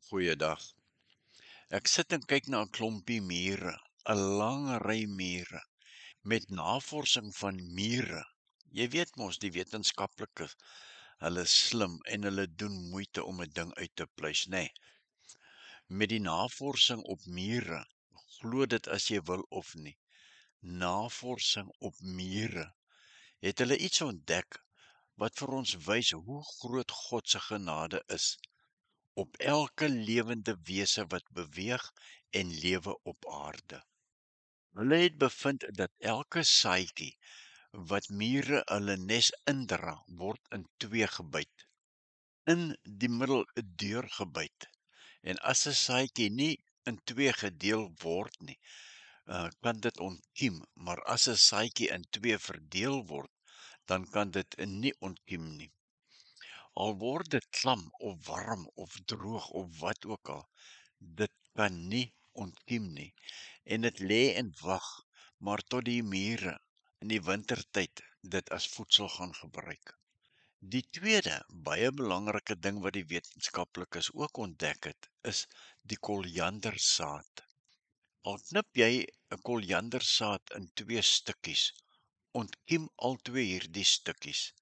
Goeiedag. Ek sit en kyk na 'n klompie mure, 'n lang ry mure, met navorsing van mure. Jy weet mos die wetenskaplikes, hulle is slim en hulle doen moeite om 'n ding uit te pleis, nê. Met die navorsing op mure, glo dit as jy wil of nie. Navorsing op mure, het hulle iets ontdek wat vir ons wys hoe groot God se genade is op elke lewende wese wat beweeg en lewe op aarde. Hulle het bevind dat elke saadjie wat mure hulle nes indra, word in twee gebyt. In die middel 'n deur gebyt. En as 'n saadjie nie in twee gedeel word nie, kan dit ontkiem, maar as 'n saadjie in twee verdeel word, dan kan dit nie ontkiem nie. Al word dit klam of warm of droog of wat ook al, dit kan nie ontkiem nie. En dit lê en wag, maar tot die mure in die wintertyd dit as voedsel gaan gebruik. Die tweede baie belangrike ding wat die wetenskaplikes ook ontdek het, is die koriandersaad. Al knip jy 'n koriandersaad in twee stukkies, ontkiem albei hierdie stukkies.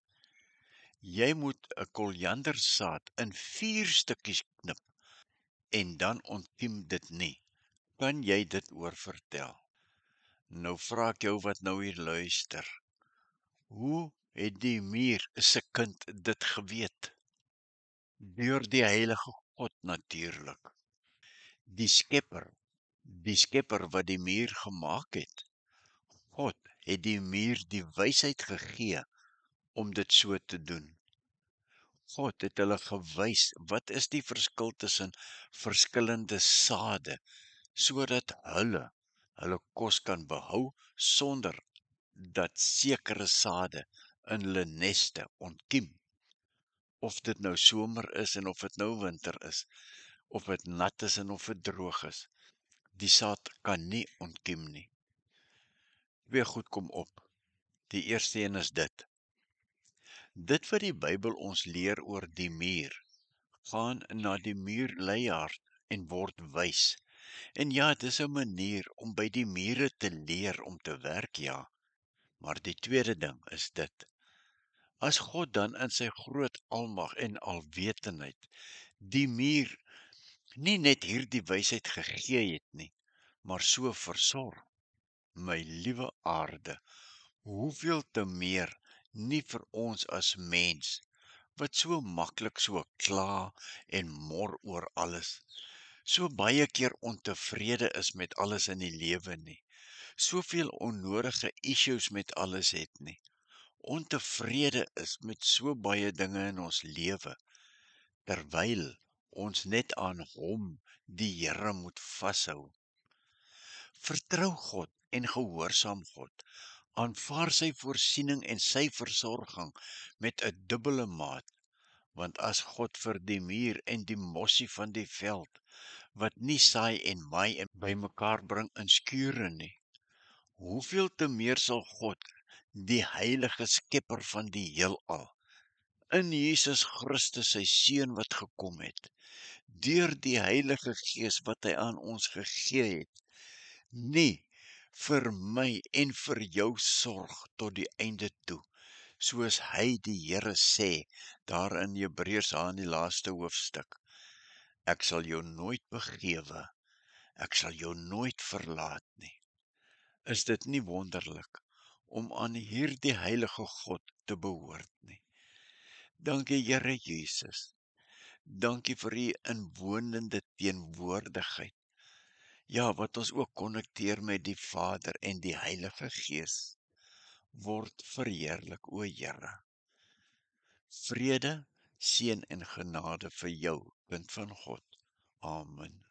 Jy moet 'n koriandersaad in 4 stukkies knip en dan ontkiem dit nie. Kan jy dit oorvertel? Nou vra ek jou wat nou hier luister. Hoe het die muur se kind dit geweet? Deur die heilige God natuurlik. Die skepper wat die muur gemaak het. God het die muur die wysheid gegee om dit so te doen. God het hulle gewys wat is die verskil tussen verskillende sade, sodat hulle kos kan behou sonder dat sekere sade in hulle neste ontkiem. Of dit nou somer is en of dit nou winter is, of dit nat is en of dit droog is, die saad kan nie ontkiem nie. Twee goed kom op. Die eerste een is dit. Dit wat die Bybel ons leer oor die muur, gaan na die muurleiaard en word wys. En ja, dis 'n manier om by die mure te leer om te werk, ja. Maar die tweede ding is dit. As God dan in sy groot almag en alwetendheid die muur nie net hierdie wysheid gegee het nie, maar so versorg, my liewe aarde, hoeveel te meer nie vir ons as mens, wat so maklik so kla en mor oor alles, so baie keer ontevrede is met alles in die lewe nie, soveel onnodige issues met alles het nie, ontevrede is met so baie dinge in ons lewe, terwyl ons net aan hom, die Here, moet vashou. Vertrou God en gehoorsaam God. Aanvaar sy voorsiening en sy versorging met 'n dubbele maat, want as God vir die muur en die mossie van die veld, wat nie saai en maai en bymekaar bring in skure nie, hoeveel te meer sal God, die heilige skepper van die heelal, in Jesus Christus sy seun wat gekom het, deur die Heilige Gees wat hy aan ons gegee het, nie vir my en vir jou sorg tot die einde toe, soos hy die Here sê, daar in Hebreërs in die laaste hoofstuk. Ek sal jou nooit begewe, ek sal jou nooit verlaat nie. Is dit nie wonderlik om aan hierdie heilige God te behoort nie? Dankie Here Jesus, dankie vir u inwonende teenwoordigheid. Ja, wat ons ook konnekteer met die Vader en die Heilige Gees, word verheerlik, o Here. Vrede, seën en genade vir jou, kind van God. Amen.